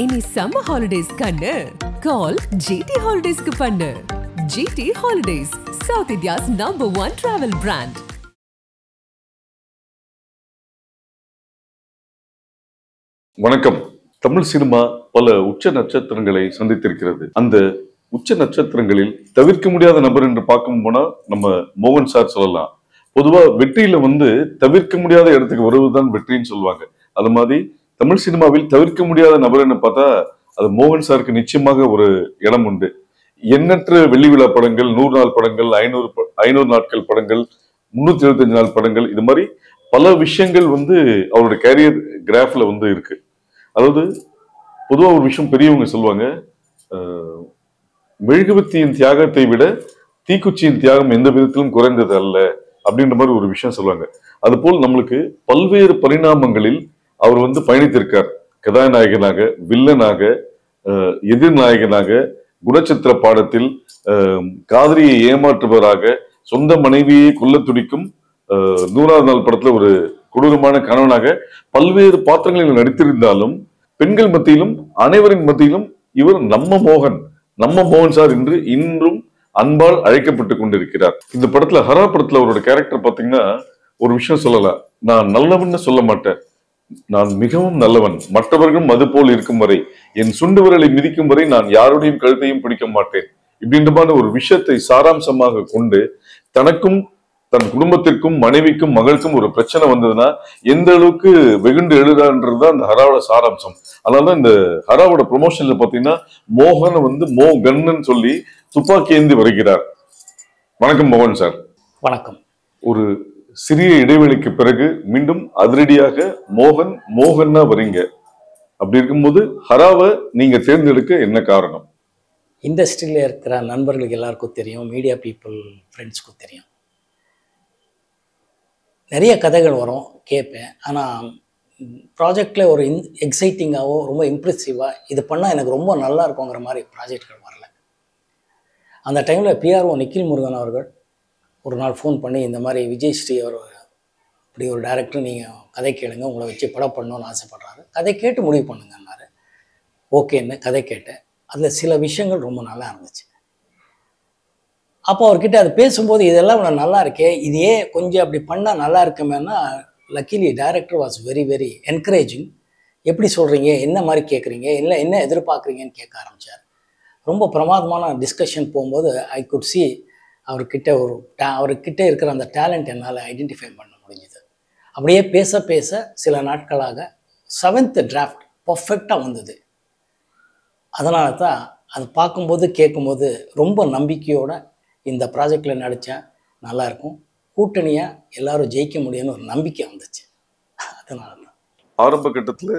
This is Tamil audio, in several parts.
இனி summer holidays கண்ணு call GT Holidays க்கு பண்ணு. GT Holidays, South India's #1 travel brand. வணக்கம். தமிழ் சினிமா பல உச்ச நட்சத்திரங்களை சந்தித்திருக்கிறது. அந்த உச்ச நட்சத்திரங்களில் தவிர்க்க முடியாத நபர் என்று பார்க்கும் போனா நம்ம மோகன் சார் சொல்லலாம். பொதுவா வெற்றியில தவிர்க்க முடியாத இடத்துக்கு வருவதுதான் வெற்றின்னு சொல்லுவாங்க. அது மாதிரி தமிழ் சினிமாவில் தவிர்க்க முடியாத நபர்னு பார்த்தா அது மோகன் சாருக்கு நிச்சயமாக ஒரு இடம் உண்டு. எண்ணற்ற வெள்ளி விழா படங்கள், 100 நாள் படங்கள், 500 நாட்கள் படங்கள், 375 நாள் படங்கள், இது மாதிரி பல விஷயங்கள் அவருடைய கேரியர் கிராஃப்ல இருக்கு. அதாவது பொதுவா ஒரு விஷயம் பெரியவங்க சொல்லுவாங்க, மெழுகுவர்த்தியின் தியாகத்தை விட தீக்குச்சியின் தியாகம் எந்த விதத்திலும் குறைந்தது அல்ல அப்படின்ற மாதிரி ஒரு விஷயம் சொல்லுவாங்க. அது போல் நம்மளுக்கு பல்வேறு பரிணாமங்களில் அவர் பயணித்திருக்கார். கதாநாயகனாக, வில்லனாக, எதிர்நாயகனாக, குணச்சித்திர பாடத்தில் காதலியை ஏமாற்றுபவராக, சொந்த மனைவியை கொல்ல துடிக்கும் 100வது நாள் படத்துல ஒரு கொடூரமான கணவனாக பல்வேறு பாத்திரங்களில் நடித்திருந்தாலும் பெண்கள் மத்தியிலும் அனைவரின் மத்தியிலும் இவர் நம்ம மோகன் சார் என்று இன்றும் அன்பால் அழைக்கப்பட்டு கொண்டிருக்கிறார். இந்த படத்துல ஹரா படத்துல அவரோட கேரக்டர் பாத்தீங்கன்னா ஒரு விஷயம் சொல்லலாம். நான் நல்லவன்னு சொல்ல மாட்டேன், நான் மிகவும் நல்லவன், மற்றவர்களும் அது போல் இருக்கும் வரை, என் சுண்டு விரலை மிதிக்கும் வரை நான் யாருடையும் கழுத்தையும் பிடிக்க மாட்டேன் இப்படின்ற ஒரு விஷயத்தை சாராம்சமாக கொண்டு தனக்கும் தன் குடும்பத்திற்கும் மனைவிக்கும் மகளுக்கும் ஒரு பிரச்சனை வந்ததுன்னா எந்த அளவுக்கு வெகுண்டு எழுதான்றதுதான் இந்த ஹராவோட சாராம்சம். அதனாலதான் இந்த ஹராவோட ப்ரொமோஷன்ல பாத்தீங்கன்னா மோகன் மோகன்னு சொல்லி துப்பாக்கி ஏந்தி வருகிறார். வணக்கம் மோகன் சார். வணக்கம். ஒரு சிறிய இடைவெளிக்கு பிறகு மீண்டும் அதிரடியாக மோகன்னா வரீங்க. அப்படி இருக்கும்போது ஹராவை நீங்க தேர்ந்தெடுக்க என்ன காரணம்? இண்டஸ்ட்ரியில இருக்கிற நண்பர்களுக்கு எல்லாருக்கும் தெரியும், மீடியா பீப்புள் ஃப்ரெண்ட்ஸ்க்கும் தெரியும். நிறைய கதைகள் வரும், கேட்பேன். ஆனால் ப்ராஜெக்டில் ஒரு எக்ஸைட்டிங்காகவோ ரொம்ப இம்ப்ரெசிவாக இது பண்ணால் எனக்கு ரொம்ப நல்லா இருக்குங்கிற மாதிரி ப்ராஜெக்ட்கள் வரல. அந்த டைமில் பிஆர்ஓ நிக்கில் முருகன் அவர்கள் ஒரு நாள் ஃபோன் பண்ணி, இந்த மாதிரி விஜய் ஸ்ரீ அவர் இப்படி ஒரு டைரக்டர், நீங்கள் கதை கேளுங்க, உங்களை வச்சு படம் பண்ணணும்னு ஆசைப்படுறாரு, கதை கேட்டு முடிவு பண்ணுங்கன்னாரு. ஓகேன்னு கதை கேட்டேன். அதில் சில விஷயங்கள் ரொம்ப நல்லா இருந்துச்சு. அப்போ அவர்கிட்ட அது பேசும்போது இதெல்லாம் நல்லா இருக்கே, இதையே கொஞ்சம் அப்படி பண்ணால் நல்லா இருக்குமேனா, luckily director was very very encouraging. எப்படி சொல்கிறீங்க, என்ன மாதிரி கேட்குறீங்க, இல்லை என்ன எதிர்பார்க்குறீங்கன்னு கேட்க ஆரம்பித்தார். ரொம்ப பிரமாதமான டிஸ்கஷன் போகும்போது ஐ குட் சி அவர்கிட்ட இருக்கிற அந்த டேலண்ட் என்னால் ஐடென்டிஃபை பண்ண முடிஞ்சுது. அப்படியே பேச பேச சில நாட்களாக 7th டிராஃப்ட் பர்ஃபெக்டாக வந்தது. அதனால தான் அது பார்க்கும்போது கேட்கும்போது ரொம்ப நம்பிக்கையோடு இந்த ப்ராஜெக்டில் நடித்தேன், நல்லாயிருக்கும், கூட்டணியாக எல்லாரும் ஜெயிக்க முடியும்னு ஒரு நம்பிக்கை வந்துச்சு. அதனால தான் ஆரம்ப கட்டத்தில்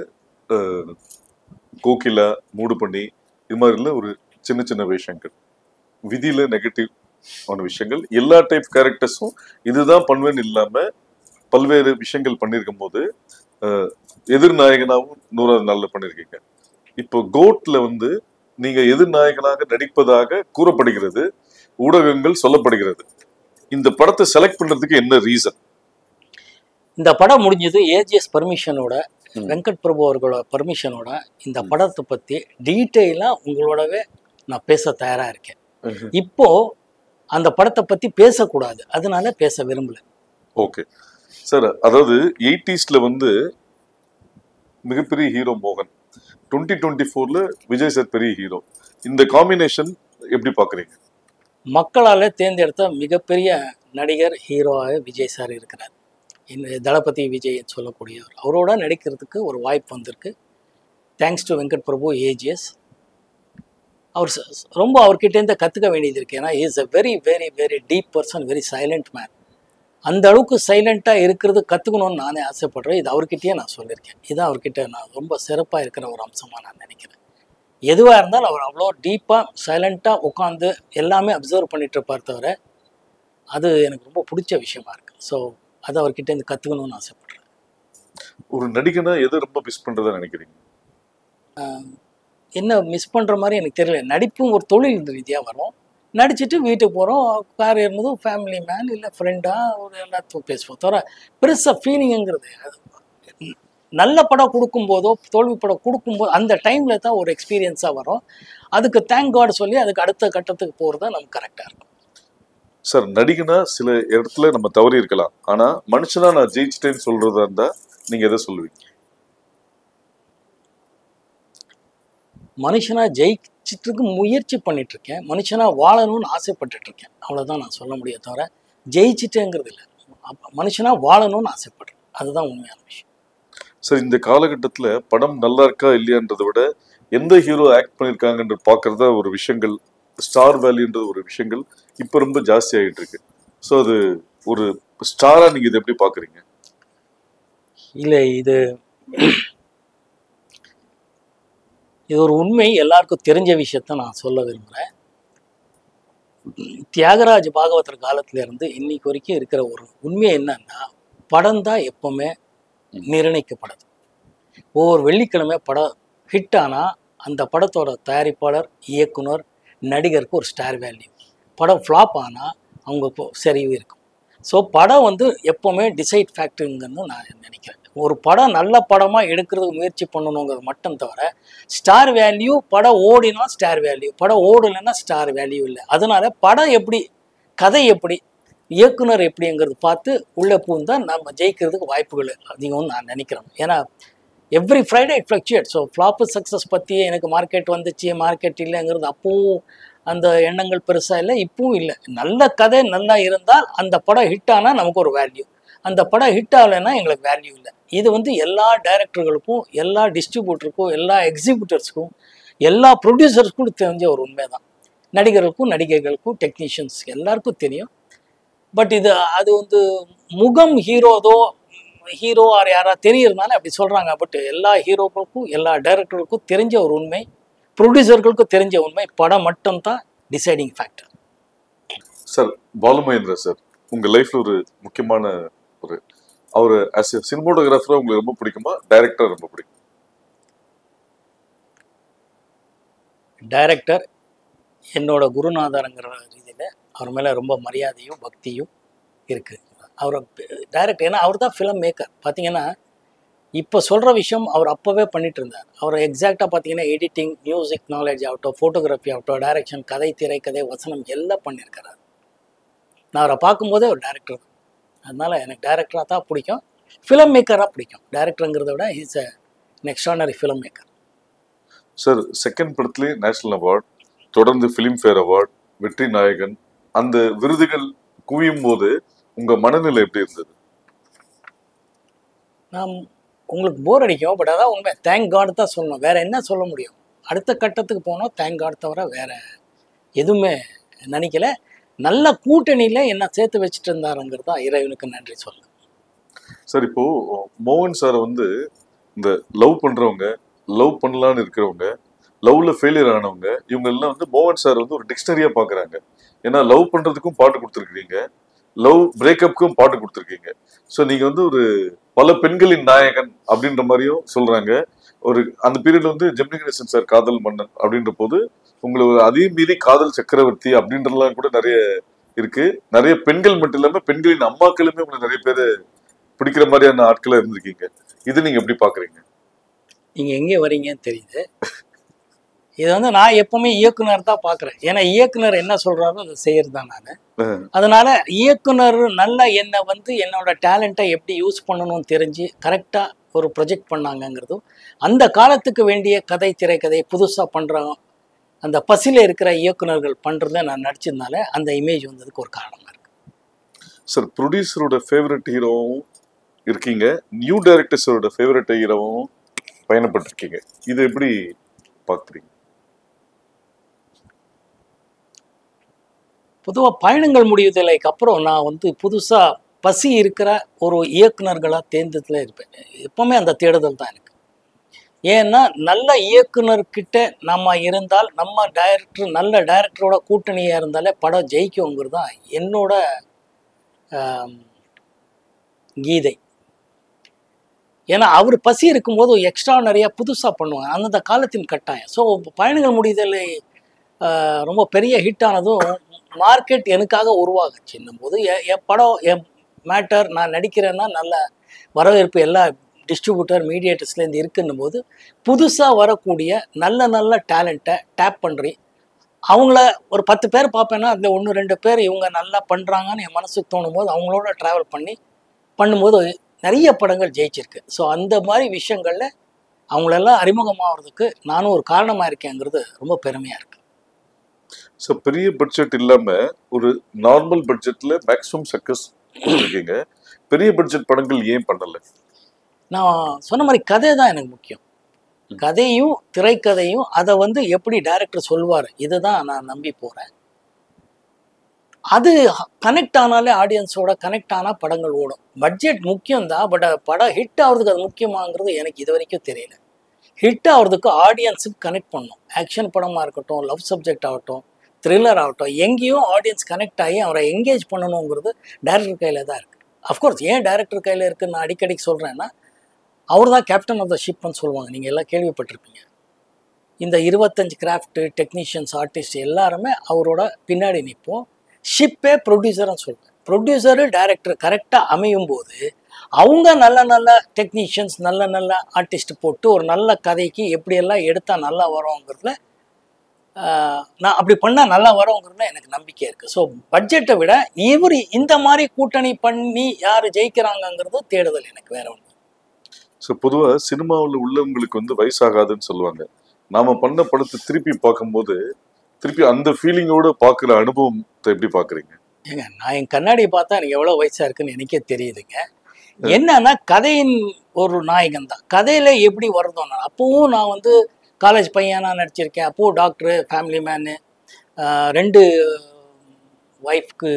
கோகிலா, மூடு பண்ணி, இது மாதிரில ஒரு சின்ன சின்ன விஷயங்கள், விதியில் நெகட்டிவ் ஆன விஷயங்கள், எல்லா டைப் கேரக்டர்ஸும் இதுதான் பண்ணுவேன்னு இல்லாமல் பல்வேறு விஷயங்கள் பண்ணியிருக்கும் போது எதிர்நாயகனாகவும் 100வது நாளில் பண்ணியிருக்கீங்க. இப்போ கோட்ல நீங்க எதிர்நாயகனாக நடிப்பதாக கூறப்படுகிறது, ஊடகங்கள் சொல்லப்படுகிறது. இந்த படத்தை செலக்ட் பண்றதுக்கு என்ன ரீசன்? இந்த படம் முடிஞ்சது ஏஜிஎஸ் பர்மிஷனோட, வெங்கட் பிரபு அவர்களோட பர்மிஷனோட இந்த படத்தை பற்றி டீட்டெயிலாக உங்களோடவே நான் பேச தயாராக இருக்கேன். இப்போ அந்த படத்தை பற்றி பேசக்கூடாது, அதனால பேச விரும்பல. Okay sir. அதாவது 80sல மிகப்பெரிய ஹீரோ மோகன், 2024ல விஜய் சார் பெரிய ஹீரோ. இந்த காம்பினேஷன் எப்படி பார்க்குறீங்க? மக்களால் தேர்ந்தெடுத்த மிகப்பெரிய நடிகர் ஹீரோவாக விஜய் சார் இருக்கிறார். தளபதி விஜய் சொல்லக்கூடியவர். அவரோட நடிக்கிறதுக்கு ஒரு வாய்ப்பு வந்திருக்கு. Thanks to Venkat Prabhu, AGS. அவர் ரொம்ப அவர்கிட்டேருந்து கற்றுக்க வேண்டியது இருக்குது. ஏன்னா is a very very very deep person, very silent man. அந்த அளவுக்கு சைலண்ட்டாக இருக்கிறது கற்றுக்கணும்னு நானே ஆசைப்படுறேன். இது அவர்கிட்டயே நான் சொல்லியிருக்கேன். இதுதான் அவர்கிட்ட நான் ரொம்ப சிறப்பாக இருக்கிற ஒரு அம்சமாக நான் நினைக்கிறேன். எதுவாக இருந்தாலும் அவர் அவ்வளோ டீப்பாக சைலண்ட்டாக உட்காந்து எல்லாமே அப்சர்வ் பண்ணிட்டு இருப்பார் தவிர, அது எனக்கு ரொம்ப பிடிச்ச விஷயமா இருக்குது. ஸோ அது அவர்கிட்டேருந்து கற்றுக்கணும்னு ஆசைப்படுறேன். ஒரு நடிகனா எது ரொம்ப மிஸ் பண்ணுறதா நினைக்கிறீங்க? என்ன மிஸ் பண்ணுற மாதிரி எனக்கு தெரியல. நடிப்பும் ஒரு தொழில் ரீதியாக வரும். நடிச்சுட்டு வீட்டுக்கு போகிறோம், கார் ஏறும்போதும் ஃபேமிலி மேன் இல்லை ஃப்ரெண்டாக ஒரு எல்லாத்தையும் பேசுவோம் தவிர பெருசாக ஃபீலிங்குங்கிறது நல்ல படம் கொடுக்கும்போதோ தோல்வி படம் கொடுக்கும்போது அந்த டைமில் தான் ஒரு எக்ஸ்பீரியன்ஸாக வரும். அதுக்கு தேங்க் காட் சொல்லி அதுக்கு அடுத்த கட்டத்துக்கு போகிறது தான் நமக்கு கரெக்டாக இருக்கும். சார், நடிகனா சில இடத்துல நம்ம தவறி இருக்கலாம், ஆனா மனுஷனா நான் ஜெயிச்சிட்டேன்னு சொல்றதா இருந்தா நீங்க எதை சொல்லுவீங்க? மனுஷனா ஜெயிச்சிட்டு முயற்சி பண்ணிட்டு இருக்கேன், மனுஷனா வாழணும்னு ஆசைப்பட்டுட்டு இருக்கேன், அவ்வளோதான் நான் சொல்ல முடியும். தவிர ஜெயிச்சிட்டேங்கிறது இல்லை, மனுஷனா வாழணும்னு ஆசைப்படுறேன், அதுதான் உண்மையான விஷயம். சார், இந்த காலகட்டத்துல படம் நல்லா இருக்கா இல்லையான்றதை விட எந்த ஹீரோ ஆக்ட் பண்ணியிருக்காங்கன்ற பார்க்கறதா ஒரு விஷயங்கள், ஸ்டார் வேல்யூன்ற ஒரு விஷயங்கள் இப்போ ரொம்ப ஜாஸ்தி ஆகிட்டு இருக்கு. ஸோ அது ஒரு ஸ்டாரா நீங்க இதை எப்படி பாக்குறீங்க? இல்லை, இது ஒரு உண்மை, எல்லாருக்கும் தெரிஞ்ச விஷயத்த நான் சொல்ல விரும்புகிறேன். தியாகராஜ பாகவதர் காலத்துல இருந்து இன்னைக்கு வரைக்கும் இருக்கிற ஒரு உண்மை என்னன்னா, படம் தான் எப்பவுமே நிர்ணயிக்கப்படுது. ஒவ்வொரு வெள்ளிக்கிழமை படம் ஹிட் ஆனால் அந்த படத்தோட தயாரிப்பாளர், இயக்குனர், நடிகருக்கு ஒரு ஸ்டார் வேல்யூ. படம் ஃப்ளாப் ஆனால் அவங்க சரிவு இருக்கும். ஸோ படம் எப்போவுமே டிசைட் ஃபேக்டருங்கன்னு நான் நினைக்கிறேன். ஒரு படம் நல்ல படமாக எடுக்கிறதுக்கு முயற்சி பண்ணணுங்கிறது மட்டும் தவிர, ஸ்டார் வேல்யூ படம் ஓடினா ஸ்டார் வேல்யூ, படம் ஓடலைன்னா ஸ்டார் வேல்யூ இல்லை. அதனால படம் எப்படி, கதை எப்படி, இயக்குனர் எப்படிங்கிறது பார்த்து உள்ளே பூந்தால் நம்ம ஜெயிக்கிறதுக்கு வாய்ப்புகள் அதிகம்னு நான் நினைக்கிறேன். ஏன்னா every Friday it fluctuate. So flop success பற்றி எனக்கு மார்க்கெட் வந்துச்சு, மார்க்கெட் இல்லைங்கிறது அப்போவும் அந்த எண்ணங்கள் பெருசாக இல்லை, இப்பவும் இல்லை. நல்ல கதை நல்லா இருந்தால் அந்த படம் ஹிட் ஆனால் நமக்கு ஒரு வேல்யூ, அந்த படம் ஹிட் ஆகலைன்னா எங்களுக்கு வேல்யூ இல்லை. இது எல்லா டைரக்டர்களுக்கும், எல்லா டிஸ்ட்ரிபியூட்டருக்கும், எல்லா எக்ஸிபியூட்டர்ஸ்க்கும், எல்லா ப்ரொடியூசர்ஸ்க்கும் தெரிஞ்ச ஒரு உண்மை தான். நடிகர்களுக்கும், நடிகைகளுக்கும், டெக்னீஷியன்ஸ் எல்லாருக்கும் தெரியும். பட் அது முகம் ஹீரோ ஆர் யாரா தெரியறதுனால அப்படி சொல்கிறாங்க. பட் எல்லா ஹீரோக்களுக்கும், எல்லா டைரக்டர்களுக்கும் தெரிஞ்ச ஒரு உண்மை, ப்ரொடியூசர்களுக்கும் தெரிஞ்ச உண்மை, படம் மட்டும்தான் deciding factor. Sir, Balu Mahendra sir உங்கள் லைஃப்பில் ஒரு முக்கியமான அவர் ஆஸ் எ சினிமோட்டோகிராஃபராக உங்களுக்கு ரொம்ப பிடிக்குமா, டைரக்டர் ரொம்ப பிடிக்கும்? டைரக்டர் என்னோட குருநாதருங்கிற ரீதியில் அவர் மேலே ரொம்ப மரியாதையும் பக்தியும் இருக்குது. அவர் டைரக்டர், ஏன்னா அவர் தான் ஃபிலிம் மேக்கர். பார்த்தீங்கன்னா இப்போ சொல்கிற விஷயம் அவர் அப்போவே பண்ணிட்டு இருந்தார். அவர் எக்ஸாக்டாக பார்த்தீங்கன்னா எடிட்டிங், மியூசிக் நாலேஜ் ஆகட்டும், ஃபோட்டோகிராஃபி ஆகட்டும், டைரக்ஷன், கதை, திரைக்கதை, வசனம் எல்லாம் பண்ணியிருக்கிறார். நான் அவரை பார்க்கும்போதே ஒரு டைரக்டர். அதனால் எனக்கு டைரக்டராக தான் பிடிக்கும், ஃபிலிம் மேக்கராக பிடிக்கும். டைரக்டருங்கிறத விட is an extraordinary film maker. Sir, second படத்துலேயே நேஷனல் அவார்ட், தொடர்ந்து ஃபிலிம்ஃபேர் அவார்ட், வெற்றி நாயகன், அந்த விருதுகள் குவியும் போது உங்கள் மனநிலை எப்படி இருந்தது? நான் உங்களுக்கு போர் அடிக்கும், பட் அதான் உண்மை. தேங்க் காட் தான் சொல்லணும், வேறு என்ன சொல்ல முடியும்? அடுத்த கட்டத்துக்கு போனோம், தேங்க் காட் தவிர வேறு எதுவுமே நினைக்கல. நல்ல கூட்டணியில் என்ன சேர்த்து வச்சுட்டு இருந்தாருங்கிறது தான் இறைவனுக்கு நன்றி சொல்ல. சார், இப்போ மோகன் சாரை இந்த லவ் பண்ணுறவங்க, லவ் பண்ணலான்னு இருக்கிறவங்க, லவ்ல ஃபெயிலியர் ஆனவங்க, இவங்க எல்லாம் மோகன் சார் ஒரு டிக்ஷனரியாக பார்க்குறாங்க. ஏன்னா லவ் பண்ணுறதுக்கும் பாட்டு கொடுத்துருக்கீங்க, லவ் பிரேக்கப்புக்கும் பாட்டு கொடுத்துருக்கீங்க. ஸோ நீங்கள் ஒரு பல பெண்களின் நாயகன் அப்படின்ற மாதிரியும் சொல்றாங்க. அந்த பீரியட்ல ஜெமினி கணேசன் சார் காதல் மன்னன் அப்படின்ற போது உங்களுக்கு அதே மீறி காதல் சக்கரவர்த்தி அப்படின்றலாம் கூட நிறைய இருக்கு. நிறைய பெண்கள் மட்டும் இல்லாம பெண்களின் அம்மாக்களுமே உங்களுக்கு நிறைய பேர் பிடிக்கிற மாதிரியான ஆட்களா இருந்திருக்கீங்க. இது நீங்க எப்படி பாக்குறீங்க? நீங்க எங்கே வரீங்கன்னு தெரியுது. இது நான் எப்பவுமே இயக்குனர் தான் பார்க்குறேன். ஏன்னா இயக்குனர் என்ன சொல்றாரோ அதை செய்யறது தான் நான். அதனால இயக்குனர் நல்லா என்னோட டேலண்ட்டை எப்படி யூஸ் பண்ணணும்னு தெரிஞ்சு கரெக்டாக ஒரு ப்ரொஜெக்ட் பண்ணாங்கங்கிறதும், அந்த காலத்துக்கு வேண்டிய கதை, திரைக்கதை புதுசாக பண்ணுறாங்க அந்த பசியில் இருக்கிற இயக்குனர்கள் பண்ணுறத நான் நடிச்சதுனால அந்த இமேஜ் வந்ததுக்கு ஒரு காரணமாக இருக்கு. சார், ப்ரொடியூசரோட ஃபேவரட் ஹீரோவும் இருக்கீங்க, நியூ டைரக்டர்ஸோட ஃபேவரட் ஹீரோவும் பயணப்பட்டிருக்கீங்க. இது எப்படி பார்க்குறீங்க? பொதுவாக பயணங்கள் முடிவுதலைக்கு அப்புறம் நான் புதுசாக பசி இருக்கிற ஒரு இயக்குனர்களாக தேர்ந்ததில் இருப்பேன். எப்போவுமே அந்த தேடுதல் தான் எனக்கு. ஏன்னா நல்ல இயக்குனர்கிட்ட நம்ம இருந்தால், நம்ம நல்ல டைரக்டரோட கூட்டணியாக இருந்தாலே படம் ஜெயிக்குங்கிறது தான் என்னோட கீதை. ஏன்னா அவர் பசி இருக்கும்போது எக்ஸ்ட்ரா நிறையா புதுசாக பண்ணுவாங்க, அந்தந்த காலத்தின் கட்டாயம். ஸோ பயணங்கள் முடிதலை ரொம்ப பெரிய ஹிட் ஆனதும் மார்க்கெட் எனக்காக உருவாகுச்சுன்னும் போது என் படம், என் மேட்டர், நான் நடிக்கிறேன்னா நல்ல வரவேற்பு எல்லா டிஸ்ட்ரிபியூட்டர் மீடியேட்டர்ஸ்லேருந்து இருக்குன்னும் போது புதுசாக வரக்கூடிய நல்ல நல்ல டேலண்ட்டை டேப் பண்ணுறி அவங்கள ஒரு 10 பேர் பார்ப்பேன்னா அதில் 1-2 பேர் இவங்க நல்லா பண்ணுறாங்கன்னு என் மனசுக்கு தோணும் போது அவங்களோட ட்ராவல் பண்ணும்போது நிறைய படங்கள் ஜெயிச்சிருக்கு. ஸோ அந்த மாதிரி விஷயங்களில் அவங்களெல்லாம் அறிமுகமாகிறதுக்கு நானும் ஒரு காரணமாக இருக்கேங்கிறது ரொம்ப பெருமையாக இருக்குது. ஸோ பெரிய பட்ஜெட் இல்லாமல் ஒரு நார்மல் பட்ஜெட்டில் மேக்ஸிமம் சக்ஸஸ் இருக்கீங்க. பெரிய பட்ஜெட் படங்கள் ஏன் பண்ணலை? நான் சொன்ன மாதிரி கதை தான் எனக்கு முக்கியம். கதையும் திரைக்கதையும் அதை வந்து எப்படி டைரக்டர் சொல்வார் இதுதான் நான் நம்பி போகிறேன். அது கனெக்ட் ஆனாலே ஆடியன்ஸோட கனெக்ட் ஆனால் படங்கள் ஓடும். பட்ஜெட் முக்கியம்தான், பட் படம் ஹிட் ஆகிறதுக்கு அது முக்கியமாங்கிறது எனக்கு இது வரைக்கும் தெரியல. ஹிட் ஆகிறதுக்கு ஆடியன்ஸுக்கு கனெக்ட் பண்ணணும். ஆக்ஷன் படமாக இருக்கட்டும், லவ் சப்ஜெக்ட் ஆகட்டும், த்ரில்லர் ஆகட்டும், எங்கேயும் ஆடியன்ஸ் கனெக்ட் ஆகி அவரை என்கேஜ் பண்ணணுங்கிறது டைரக்டர் கையில் தான் இருக்குது. அஃப்கோர்ஸ் ஏன் டைரக்டர் கையில் இருக்குன்னு நான் அடிக்கடிக்கு சொல்கிறேன்னா, அவர் தான் கேப்டன் ஆஃப் த ஷிப்னு சொல்லுவாங்க. நீங்கள் எல்லாம் கேள்விப்பட்டிருப்பீங்க. இந்த 25 கிராஃப்ட்டு டெக்னீஷியன்ஸ் ஆர்டிஸ்ட் எல்லாருமே அவரோட பின்னாடி நிற்போம். ஷிப்பே ப்ரொடியூசர்னு சொல்லுவேன். ப்ரொடியூசரு டைரக்டர் கரெக்டாக அமையும் போது அவங்க நல்ல நல்ல டெக்னீஷியன்ஸ் நல்ல நல்ல ஆர்டிஸ்ட் போட்டு ஒரு நல்ல கதைக்கு எப்படியெல்லாம் எடுத்தால் நல்லா வரும்ங்கிறதுல நான் அப்படி பண்ணால் நல்லா வரும்ங்கிறதுல எனக்கு நம்பிக்கை இருக்குது. ஸோ பட்ஜெட்டை விட இவர் இந்த மாதிரி கூட்டணி பண்ணி யார் ஜெயிக்கிறாங்கங்கிறது தேடுதல் எனக்கு வேற ஒன்று. ஸோ பொதுவாக சினிமாவில் உள்ளவங்களுக்கு வந்து வயசாகாதுன்னு சொல்லுவாங்க. நாம் பண்ண படத்தை திருப்பி பார்க்கும்போது திருப்பி அந்த ஃபீலிங்கோடு பார்க்குற அனுபவத்தை எப்படி பார்க்குறீங்க? ஏங்க நான் என் கண்ணாடியை பார்த்தா எனக்கு எவ்வளோ வயசாக இருக்குன்னு எனக்கே தெரியுதுங்க. என்னன்னா கதையின் ஒரு நாயகன் தான். கதையில் எப்படி வருதோ நான் அப்போவும் நான் வந்து காலேஜ் பையனா நடிச்சிருக்கேன். அப்போது டாக்டரு, ஃபேமிலி மேனு, 2 ஒய்ஃப்க்கு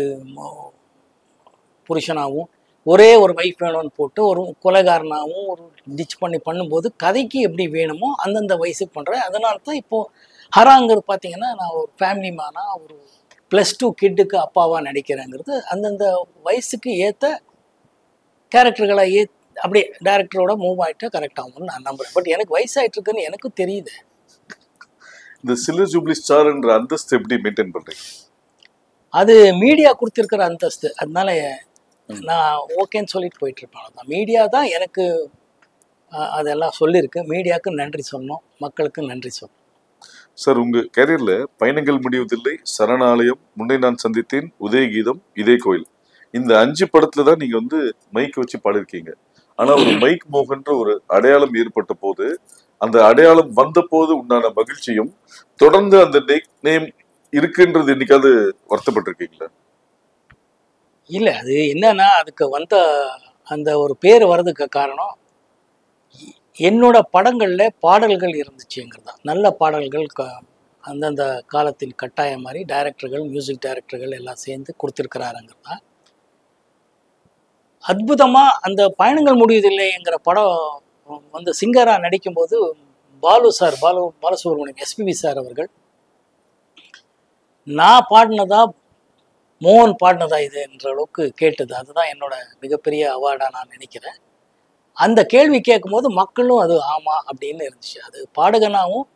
புருஷனாகவும் ஒரே ஒரு ஒய்ஃப் வேணும்னு போட்டு ஒரு கொலைகாரனாகவும் ஒரு டிச் பண்ணி பண்ணும்போது கதைக்கு எப்படி வேணுமோ அந்தந்த வயசுக்கு பண்ணுறேன். அதனால தான் இப்போது ஹராங்கிறது பார்த்தீங்கன்னா நான் ஒரு ஃபேமிலி மேனாக ஒரு +2 கிட்டுக்கு அப்பாவாக நடிக்கிறேங்கிறது அந்தந்த வயசுக்கு ஏற்ற கேரக்டர்களை அப்படியே டைரக்டரோட மூவ் ஆகிட்டு கரெக்ட் ஆகும்னு நான் நம்புறேன். பட் எனக்கு வயசாயிட்டு இருக்குன்னு எனக்கு தெரியுது. இந்த சில்வர் ஜூப்ளி ஸ்டார் என்ற அந்தஸ்து எப்படி மெயின்டைன் பண்றீங்க? அது மீடியா கொடுத்துருக்கிற அந்தஸ்து. அதனால நான் ஓகேன்னு சொல்லிட்டு போயிட்டு இருப்பேன். மீடியா தான் எனக்கு அதெல்லாம் சொல்லியிருக்கு. மீடியாவுக்கு நன்றி சொல்லணும், மக்களுக்கு நன்றி சொல்லணும். சார், உங்க கேரியர்ல பயணங்கள் முடிவதில்லை, சரணாலயம், முன்னே நான் சந்தித்தேன், உதயகீதம், இதே கோயில், இந்த 5 படத்துல தான் நீங்க வந்து மைக் வச்சு பாடிருக்கீங்க. ஆனா ஒரு மைக் மோகன்ற ஒரு அடையாளம் ஏற்பட்ட போது, அந்த அடையாளம் வந்த போது உண்டான மகிழ்ச்சியும் தொடர்ந்து அந்த நேம் இருக்குன்றது என்னைக்காவது வருத்தப்பட்டிருக்கீங்களா? இல்லை, அது என்னன்னா அதுக்கு வந்த அந்த ஒரு பேர் வர்றதுக்கு காரணம் என்னோட படங்களில் பாடல்கள் இருந்துச்சுங்கிறது தான். நல்ல பாடல்கள் அந்தந்த காலத்தின் கட்டாயம் மாதிரி டைரக்டர்கள், மியூசிக் டைரக்டர்கள் எல்லாம் சேர்ந்து கொடுத்துருக்கிறாருங்கிறது தான். அற்புதமாக அந்த பயணங்கள் முடிவதில்லைங்கிற படம் வந்து சிங்கராக நடிக்கும்போது பாலசுப்ரமணியம் எஸ்பிபி சார் அவர்கள் நான் பாடினதா மோகன் பாடினதா இது என்ற அளவுக்கு கேட்டது. அதுதான் என்னோட மிகப்பெரிய அவார்டாக நான் நினைக்கிறேன். அந்த கேள்வி கேட்கும்போது மக்களும் அது ஆமாம் அப்படின்னு இருந்துச்சு. அது பாடகனாகவும்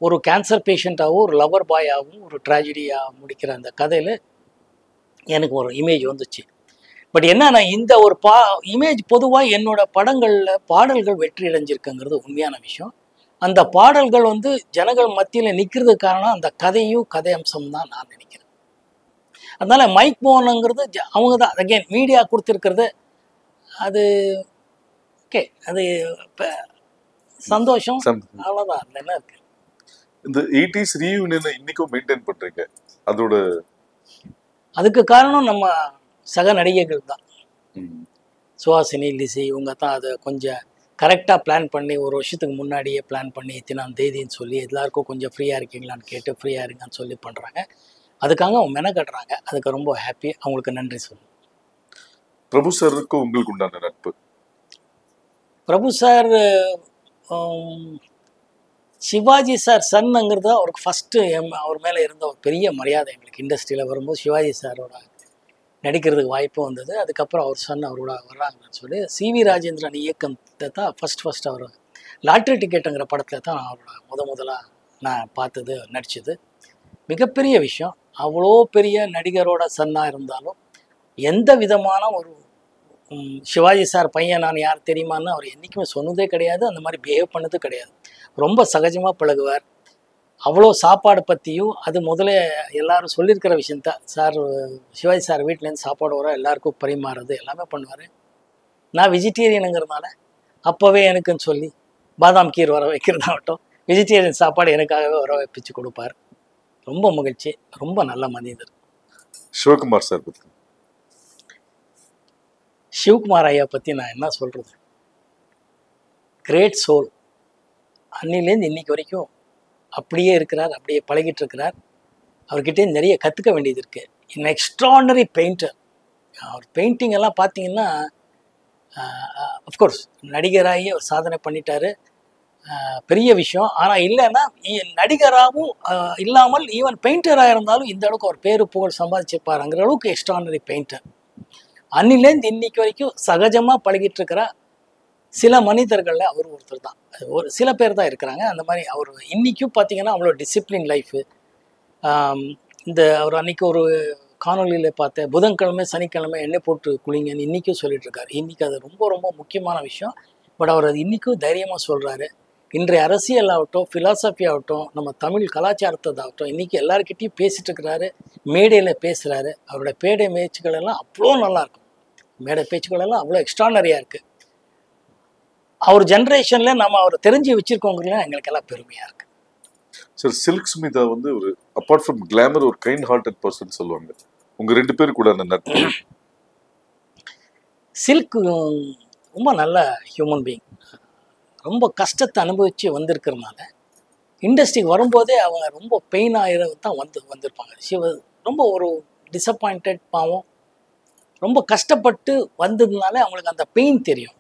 ஒரு கேன்சர் பேஷண்ட்டாகவும் ஒரு லவர் பாயாகவும் ஒரு ட்ராஜடியாக முடிக்கிற அந்த கதையில் எனக்கு ஒரு இமேஜ் வந்துச்சு. பட் என்னன்னா இந்த ஒரு இமேஜ் பொதுவாக என்னோட படங்களில் பாடல்கள் வெற்றி அடைஞ்சிருக்குங்கிறது உண்மையான விஷயம். அந்த பாடல்கள் வந்து ஜனங்கள் மத்தியில் நிற்கிறதுக்கு காரணம் அந்த கதையும் கதை அம்சம் தான் நான் நினைக்கிறேன். அதனால மைக் மோகனுங்கிறது அவங்க தான் அகெயின் மீடியா கொடுத்துருக்கிறது. அது ஓகே, அது சந்தோஷம், அவ்வளோதான். அதில் என்ன இருக்கு? இந்த 80s ரீயூனியனை இன்னைக்கும் மெயின்டைன் பண்றீங்க, அதோட அதுக்கு காரணம் நம்ம சக நடிகைகள் தான். சுஹாசினி, லிசி, இவங்க தான் அதை கொஞ்சம் கரெக்டாக பிளான் பண்ணி ஒரு வருஷத்துக்கு முன்னாடியே பிளான் பண்ணி இத்தனாம் தேதின்னு சொல்லி எல்லாருக்கும் கொஞ்சம் ஃப்ரீயாக இருக்கீங்களான்னு கேட்டு ஃப்ரீயாக இருங்கன்னு சொல்லி பண்ணுறாங்க. அதுக்காக அவங்க மெனக்கட்டுறாங்க. அதுக்கு ரொம்ப ஹாப்பி, அவங்களுக்கு நன்றி சொல்லணும். பிரபு சாருக்கு உங்களுக்கு உண்டான நட்பு? பிரபு சார் சிவாஜி சார் சன்னுங்கிறது அவருக்கு ஃபஸ்ட்டு அவர் மேலே இருந்த ஒரு பெரிய மரியாதை. எங்களுக்கு இண்டஸ்ட்ரியில் வரும்போது சிவாஜி சாரோட நடிக்கிறதுக்கு வாய்ப்பு வந்தது. அதுக்கப்புறம் அவர் சன் அவரோட வர்றாங்கன்னு சொல்லி சிவி ராஜேந்திரன் இயக்கத்தை தான் ஃபஸ்ட் அவர் லாட்ரி டிக்கெட்டுங்கிற படத்தில் தான் அவரோட முதலாக நான் பார்த்தது, நடித்தது. மிகப்பெரிய விஷயம். அவ்வளோ பெரிய நடிகரோட சன்னாக இருந்தாலும் எந்த விதமான ஒரு சிவாஜி சார் பையன் நான் யார் தெரியுமான்னு அவர் என்றைக்குமே சொன்னதே கிடையாது, அந்த மாதிரி பிஹேவ் பண்ணது கிடையாது. ரொம்ப சகஜமாக பழகுவார். அவ்வளோ சாப்பாடு பற்றியும் அது முதல்ல எல்லாரும் சொல்லியிருக்கிற விஷயந்தான். சார் சிவாஜி சார் வீட்டிலேருந்து சாப்பாடு வர எல்லாருக்கும் பரிமாறுறது எல்லாமே பண்ணுவார். நான் வெஜிடேரியனுங்கிறதுனால அப்போவே எனக்குன்னு சொல்லி பாதாம் கீர் வர வைக்கிறதாகட்டும், வெஜிடேரியன் சாப்பாடு எனக்காகவே வர வைப்பிச்சு கொடுப்பார். ரொம்ப மகிழ்ச்சி, ரொம்ப நல்ல மனிதர். சிவகுமார் சார் பற்றி? சிவகுமார் ஐயா பற்றி நான் என்ன சொல்கிறது, கிரேட் சோல். அன்னிலேருந்து இன்னைக்கு வரைக்கும் அப்படியே இருக்கிறார், அப்படியே பழகிட்டு இருக்கிறார். அவர்கிட்டே நிறைய கற்றுக்க வேண்டியது இருக்குது. இன் எக்ஸ்ட்ராடனரி பெயிண்டர். அவர் பெயிண்டிங் எல்லாம் பார்த்தீங்கன்னா அஃப்கோர்ஸ் நடிகராகி அவர் சாதனை பண்ணிட்டாரு, பெரிய விஷயம். ஆனால் இல்லைன்னா நடிகராகவும் இல்லாமல் ஈவன் பெயிண்டராக இருந்தாலும் இந்த அளவுக்கு அவர் பேரு புகழ் சம்பாதிச்சிருப்பாருங்கிற அளவுக்கு எக்ஸ்ட்ராடனரி பெயிண்டர். அன்னிலேருந்து இன்னைக்கு வரைக்கும் சகஜமாக பழகிட்டு இருக்கிற சில மனிதர்களில் அவர் ஒருத்தர் தான். ஒரு சில பேர் தான் இருக்கிறாங்க அந்த மாதிரி. அவர் இன்றைக்கும் பார்த்தீங்கன்னா அவ்வளோ டிசிப்ளின் லைஃபு. அவர் அன்றைக்கி ஒரு காணொலியில் பார்த்தேன், புதன்கிழமை சனிக்கிழமை எண்ணெய் போட்டு குளிங்கன்னு இன்றைக்கும் சொல்லிட்டு இருக்காரு. இன்றைக்கி அது ரொம்ப ரொம்ப முக்கியமான விஷயம். பட் அவர் அது இன்றைக்கும் தைரியமாக சொல்கிறாரு. இன்றைய அரசியல் ஆகட்டும், ஃபிலாசபி ஆகட்டும், நம்ம தமிழ் கலாச்சாரத்தாகட்டும், இன்றைக்கி எல்லாருக்கிட்டையும் பேசிகிட்டு இருக்கிறாரு, மேடையில் பேசுகிறாரு. அவரோட பேடை பேச்சுக்கள் எல்லாம் அவ்வளோ நல்லாயிருக்கும். மேடை பேச்சுக்கள் எல்லாம் அவ்வளோ எக்ஸ்ட்ரானரியாக இருக்குது. அவர் ஜென்ரேஷனில் நம்ம அவர் தெரிஞ்சு வச்சுருக்கோங்கிறதுலாம் எங்களுக்கெல்லாம் பெருமையாக இருக்குது. சார், சில்க் ஸ்மிதா வந்து ஒரு அப்பார்ட் ஃப்ரம் கிளாமர் ஒரு கைண்ட் ஹார்ட்டட் பர்சன் சொல்லுவாங்க. உங்கள் 2 பேர் கூட அந்த நட்பு? சில்க் ரொம்ப நல்ல ஹியூமன் பீயிங். ரொம்ப கஷ்டத்தை அனுபவித்து வந்திருக்கிறதுனால இண்டஸ்ட்ரிக்கு வரும்போதே அவங்க ரொம்ப பெயின் ஆகிறது தான் வந்திருப்பாங்க. ரொம்ப ஒரு டிசப்பாயிண்டட் பாவம், ரொம்ப கஷ்டப்பட்டு வந்ததுனால அவங்களுக்கு அந்த பெயின் தெரியும்.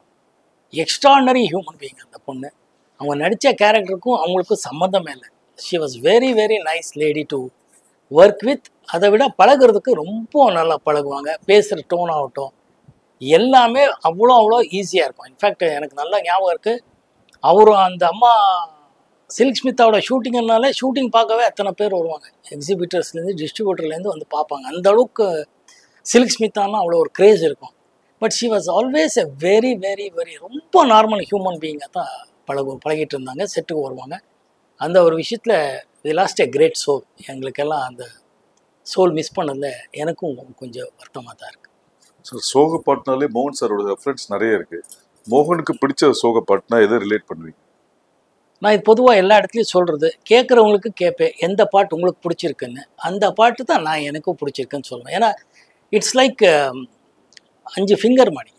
எக்ஸ்ட்ராடனரி ஹியூமன் பீயிங் அந்த பொண்ணு. அவங்க நடித்த கேரக்டருக்கும் அவங்களுக்கும் சம்மந்தமே இல்லை. She was very very nice lady to work with. அதை விட பழகிறதுக்கு ரொம்ப நல்லா பழகுவாங்க. பேசுகிற டோன் ஆகட்டும் எல்லாமே அவ்வளோ ஈஸியாக இருக்கும். இன்ஃபேக்ட் எனக்கு நல்லா ஞாபகம் இருக்குது, அவரும் அந்த அம்மா சில்க் ஸ்மித்தாவோட ஷூட்டிங்னாலே ஷூட்டிங் பார்க்கவே அத்தனை பேர் வருவாங்க. எக்ஸிபிட்டர்ஸ்லேருந்து டிஸ்ட்ரிபியூட்டர்லேருந்து வந்து பார்ப்பாங்க. அந்த அளவுக்கு சில்க் ஸ்மித்தான்னா அவ்வளோ ஒரு க்ரேஸ் இருக்கும். But she was always a very very very ரொம்ப நார்மல் ஹியூமன் பீயிங்காக தான் பழகிட்டு இருந்தாங்க. செட்டுக்கு வருவாங்க. அந்த ஒரு விஷயத்தில் we lost a great soul. எங்களுக்கெல்லாம் அந்த சோல் மிஸ் பண்ணதில் எனக்கும் கொஞ்சம் வருத்தமாக தான் இருக்குது. சார், சோக பாட்டுனாலே மோகன் சாரோட ரெஃபரன்ஸ் நிறைய இருக்குது. மோகனுக்கு பிடிச்ச சோக பாட்டுனா எதை ரிலேட் பண்ணுவீங்க? நான் இது பொதுவாக எல்லா இடத்துலையும் சொல்கிறது, கேட்குறவங்களுக்கு கேட்பேன் எந்த பாட்டு உங்களுக்கு பிடிச்சிருக்குன்னு. அந்த பாட்டு தான் நான் எனக்கும் பிடிச்சிருக்குன்னு சொல்லுவேன். ஏன்னா இட்ஸ் லைக் 5 ஃபிங்கர் மாதிரி,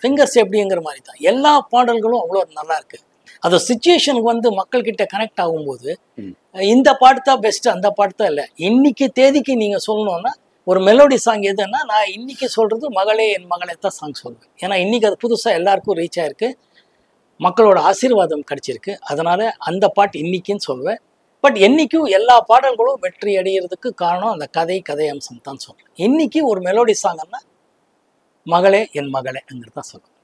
ஃபிங்கர்ஸ் எப்படிங்கிற மாதிரி தான் எல்லா பாடல்களும் அவ்வளோ நல்லா இருக்குது. அது சுச்சுவேஷனுக்கு வந்து மக்கள்கிட்ட கனெக்ட் ஆகும்போது இந்த பாட்டு தான் பெஸ்ட்டு, அந்த பாட்டு தான் இல்லை. இன்னைக்கு தேதிக்கு நீங்கள் சொல்லணுன்னா ஒரு மெலோடி சாங் எதுன்னா நான் இன்றைக்கி சொல்கிறது மகளே என் மகளே தான் சாங் சொல்லுவேன். ஏன்னா இன்றைக்கி அது புதுசாக எல்லாருக்கும் ரீச் ஆகிருக்கு, மக்களோட ஆசீர்வாதம் கிடச்சிருக்கு. அதனால் அந்த பாட்டு இன்றைக்கின்னு சொல்லுவேன். பட் என்றைக்கும் எல்லா பாடல்களும் வெற்றி அடைகிறதுக்கு காரணம் அந்த கதை அம்சம் தான் சொல்லுவேன். இன்றைக்கி ஒரு மெலோடி சாங்கன்னா மகளே என் மகளேங்கிறது தான் சொல்லுவேன்.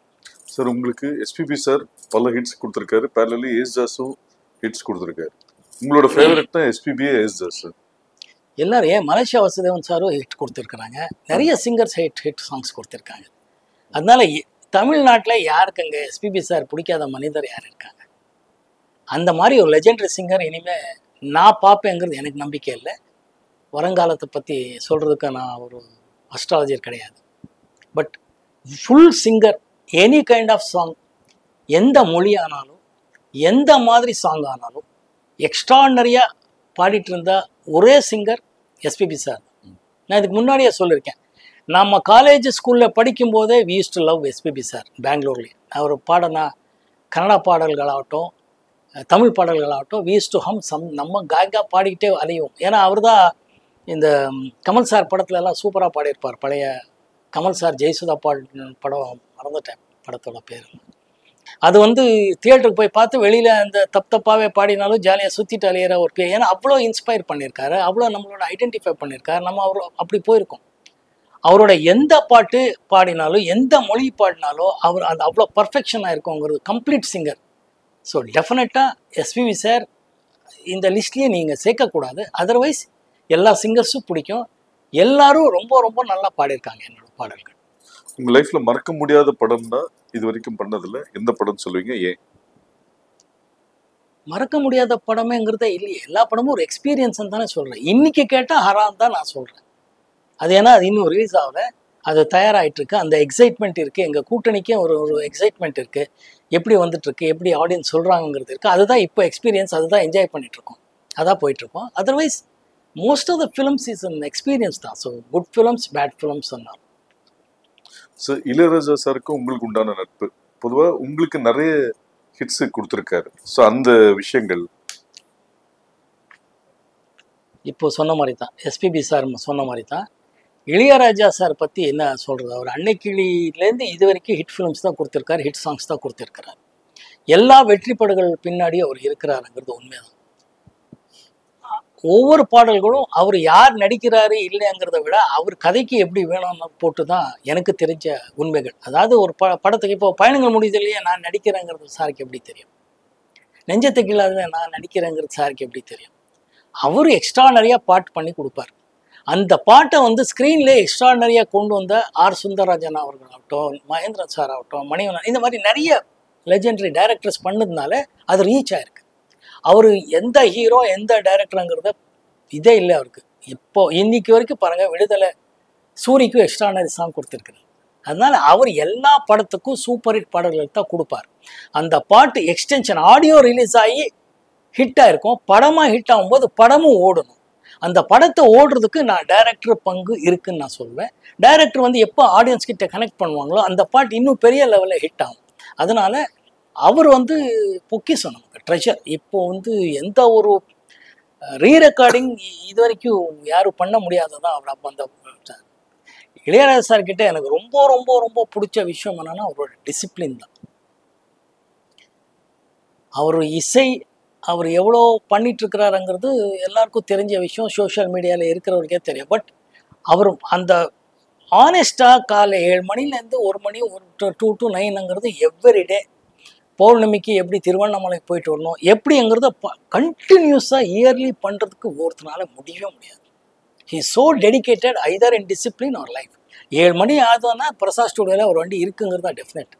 சார், உங்களுக்கு எஸ்பிபி சார் பல ஹிட்ஸ் கொடுத்துருக்காரு, பேரலி யேசுதாஸும் ஹிட்ஸ் கொடுத்துருக்காரு. உங்களோட ஃபேவரட்னா எஸ்பிபியே யேசுதாஸ் சார்? எல்லாரும் ஏன் மலேசியா வாசுதேவன் சாரும் ஹிட் கொடுத்துருக்குறாங்க, நிறைய சிங்கர்ஸ் ஹிட் சாங்ஸ் கொடுத்துருக்காங்க. அதனால தமிழ்நாட்டில் யாருக்குங்க எஸ்பிபி சார் பிடிக்காத மனிதர் யார் இருக்காங்க? அந்த மாதிரி ஒரு லெஜெண்டரி சிங்கர் இனிமேல் நான் பார்ப்பேங்கிறது எனக்கு நம்பிக்கை இல்லை. வருங்காலத்தை பற்றி சொல்கிறதுக்கு நான் ஒரு அஸ்ட்ராலஜர் கிடையாது. But full singer, any kind of song, எந்த மொழி ஆனாலும் எந்த மாதிரி சாங் ஆனாலும் எக்ஸ்ட்ராடனரியாக பாடிட்டு இருந்த ஒரே சிங்கர் எஸ்பிபி சார். நான் இதுக்கு முன்னாடியே சொல்லியிருக்கேன், நம்ம காலேஜ் ஸ்கூலில் படிக்கும்போதே we used to love SPB sir. பெங்களூர்லேயே அவர் பாடினா கன்னடா பாடல்களாகட்டும் தமிழ் பாடல்களாகட்டும் வி யூஸ் டு ஹம் நம்ம காய்கா பாடிக்கிட்டே அலையும். ஏன்னா அவர் தான் இந்த கமல் சார் படத்துலலாம் சூப்பராக பாடியிருப்பார். பழைய கமல் சார் ஜெயசுதா படம் மறந்துட்டேன் படத்தோட பேர். அது வந்து தியேட்டருக்கு போய் பார்த்து வெளியில் அந்த தப்பாகவே பாடினாலும் ஜாலியாக சுற்றிட்டு அலையிற ஒரு பேர். ஏன்னா அவ்வளோ இன்ஸ்பயர் பண்ணியிருக்காரு, அவ்வளோ நம்மளோட ஐடென்டிஃபை பண்ணியிருக்காரு. நம்ம அப்படி போயிருக்கோம். அவரோட எந்த பாட்டு பாடினாலும் எந்த மொழி பாடினாலும் அவர் அது அவ்வளோ பர்ஃபெக்ஷனாக இருக்குங்கிறது கம்ப்ளீட் சிங்கர். ஸோ டெஃபினட்டாக எஸ்பிபி சார் இந்த லிஸ்ட்லேயே நீங்கள் சேர்க்கக்கூடாது. அதர்வைஸ் எல்லா சிங்கர்ஸும் பிடிக்கும். எல்லாரும் ரொம்ப ரொம்ப நல்லா பாடியிருக்காங்க என்னோட பாடல்கள். உங்க லைஃப்ல மறக்க முடியாத படம்னா இது வரைக்கும் பண்ணதில்ல எந்த படம் சொல்லுவீங்க, ஏன்? மறக்க முடியாத படமேங்கிறதே இல்லையே. எல்லா படமும் ஒரு எக்ஸ்பீரியன்ஸ் தானே சொல்றேன். இன்னைக்கு கேட்டா ஹராம் தான் நான் சொல்றேன். அது ஏன்னா அது இன்னும் ரிலீஸ் ஆகல, அது தயாராகிட்டு இருக்கு, அந்த எக்ஸைட்மெண்ட் இருக்கு, எங்க கூட்டணிக்கே ஒரு ஒரு எக்ஸைட்மெண்ட் இருக்கு, எப்படி வந்துட்டு இருக்கு, எப்படி ஆடியன்ஸ் சொல்றாங்கிறது இருக்கு. அதுதான் இப்போ எக்ஸ்பீரியன்ஸ், அதுதான் என்ஜாய் பண்ணிட்டு இருக்கோம், அதான் போயிட்டு இருக்கோம். Otherwise most of the films is an experience தான். So good films, bad films சொன்னாலும். ஸோ இளையராஜா சாருக்கும் உங்களுக்கு உண்டான நட்பு, பொதுவாக உங்களுக்கு நிறைய ஹிட்ஸு கொடுத்துருக்காரு. ஸோ அந்த விஷயங்கள் இப்போ சொன்ன மாதிரி தான், எஸ்பிபி சார் சொன்ன மாதிரி தான், இளையராஜா சார் பற்றி என்ன சொல்கிறது, அவர் அன்னைக்கிளியிலேருந்து இது வரைக்கும் ஹிட் ஃபிலிம்ஸ் தான் கொடுத்துருக்காரு, ஹிட் சாங்ஸ் தான் கொடுத்துருக்கிறார். எல்லா வெற்றி படங்கள் பின்னாடியும் அவர் இருக்கிறாருங்கிறது உண்மைதான். ஒவ்வொரு பாடல்களும் அவர் யார் நடிக்கிறாரு இல்லைங்கிறத விட அவர் கதைக்கு எப்படி வேணும்னு போட்டு தான் எனக்கு தெரிஞ்ச உண்மைகள். அதாவது ஒரு படத்துக்கு இப்போ பயணங்கள் முடியுது இல்லையா, நான் நடிக்கிறேங்கிறது சாருக்கு எப்படி தெரியும், நெஞ்சத்துக்கு இல்லாத நான் நடிக்கிறேங்கிறது சாருக்கு எப்படி தெரியும். அவர் எக்ஸ்ட்ரானரியாக பாட்டு பண்ணி கொடுப்பார். அந்த பாட்டை வந்து ஸ்க்ரீன்லேயே எக்ஸ்ட்ரானரியாக கொண்டு வந்த ஆர் சுந்தரராஜன் அவர்களாகட்டும், மகேந்திரன் சார் ஆகட்டும், மணிவண்ணன், இந்த மாதிரி நிறைய லெஜெண்டரி டைரக்டர்ஸ் பண்ணதுனால அது ரீச் ஆயிருக்கு. அவர் எந்த ஹீரோ எந்த டைரக்டருங்கிறத இதே இல்லை அவருக்கு. இப்போ இன்னைக்கு வரைக்கும் பாருங்கள், விடுதலை சூரிக்கும் எக்ஸ்ட்ரானரி சாங் கொடுத்துருக்குறாரு. அதனால அவர் எல்லா படத்துக்கும் சூப்பர் ஹிட் பாடல்கள் தான் கொடுப்பார். அந்த பாட்டு எக்ஸ்டென்ஷன் ஆடியோ ரிலீஸ் ஆகி ஹிட் ஆயிருக்கும், படமாக ஹிட் ஆகும்போது படமும் ஓடணும். அந்த படத்தை ஓடுறதுக்கு நான் டைரக்டர் பங்கு இருக்குன்னு நான் சொல்வேன். டைரக்டர் வந்து எப்போ ஆடியன்ஸ் கிட்ட கனெக்ட் பண்ணுவாங்களோ அந்த பாட்டு இன்னும் பெரிய லெவலில் ஹிட் ஆகும். அதனால அவர் வந்து பொக்கிஷம், நமக்கு ட்ரெஷர். இப்போ வந்து எந்த ஒரு ரீ ரெக்கார்டிங் இது வரைக்கும் யாரும் பண்ண முடியாததான் அவர். அப்போ அந்த இளையராஜா சார்கிட்ட எனக்கு ரொம்ப ரொம்ப ரொம்ப பிடிச்ச விஷயம் என்னன்னா அவரோட டிசிப்ளின் தான். அவர் இசை அவர் எவ்வளோ பண்ணிட்டு இருக்கிறாருங்கிறது எல்லாருக்கும் தெரிஞ்ச விஷயம், சோஷியல் மீடியாவில் இருக்கிறவருக்கே தெரியும். பட் அவர் அந்த ஆனஸ்டாக காலை 7 மணிலேருந்து 1 மணி, 2 to 9ங்கிறது எவ்ரிடே. பௌர்ணமிக்கு எப்படி திருவண்ணாமலைக்கு போயிட்டு வரணும் எப்படிங்கிறத கண்டினியூஸாக இயர்லி பண்ணுறதுக்கு ஒருத்தனால முடியவே முடியாது. He so dedicated either in discipline or life. 7 மணி ஆகுதுன்னா பிரசாத் ஸ்டுடியோவில் ஒரு வண்டி இருக்குங்கிறது தான் டெஃபினட்.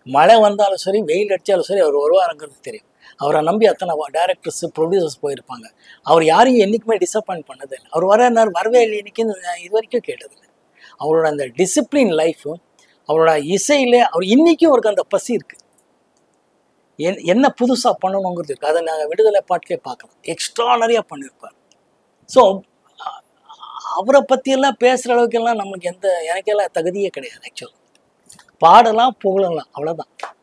மழை வந்தாலும் சரி, வெயில் அடித்தாலும் சரி, அவர் வருவாருங்கிறது தெரியும். அவரை நம்பி அத்தனை டைரக்டர்ஸ், ப்ரொடியூசர்ஸ் போயிருப்பாங்க. அவர் யாரையும் என்றைக்குமே டிசப்பாயின்ட் பண்ணதே இல்லை. அவர் வரவே இல்லை இன்னைக்கு இது வரைக்கும் கேட்டதில்லை. அவரோட அந்த டிசிப்ளின் லைஃப்பும் அவரோட இசையிலே அவர் இன்றைக்கும் அவருக்கு அந்த பசி இருக்குது. என்ன புதுசாக பண்ணணுங்கிறது இருக்குது. அதை நாங்கள் விடுதலை பாட்டிலே பார்க்கலாம், எக்ஸ்ட்ரானரியாக பண்ணியிருப்பார். ஸோ அவரை பற்றியெல்லாம் பேசுகிற அளவுக்கெல்லாம் நமக்கு எனக்கெல்லாம் தகுதியே கிடையாது. ஆக்சுவலாக பாடலாம், புகழலாம், அவ்வளோதான்.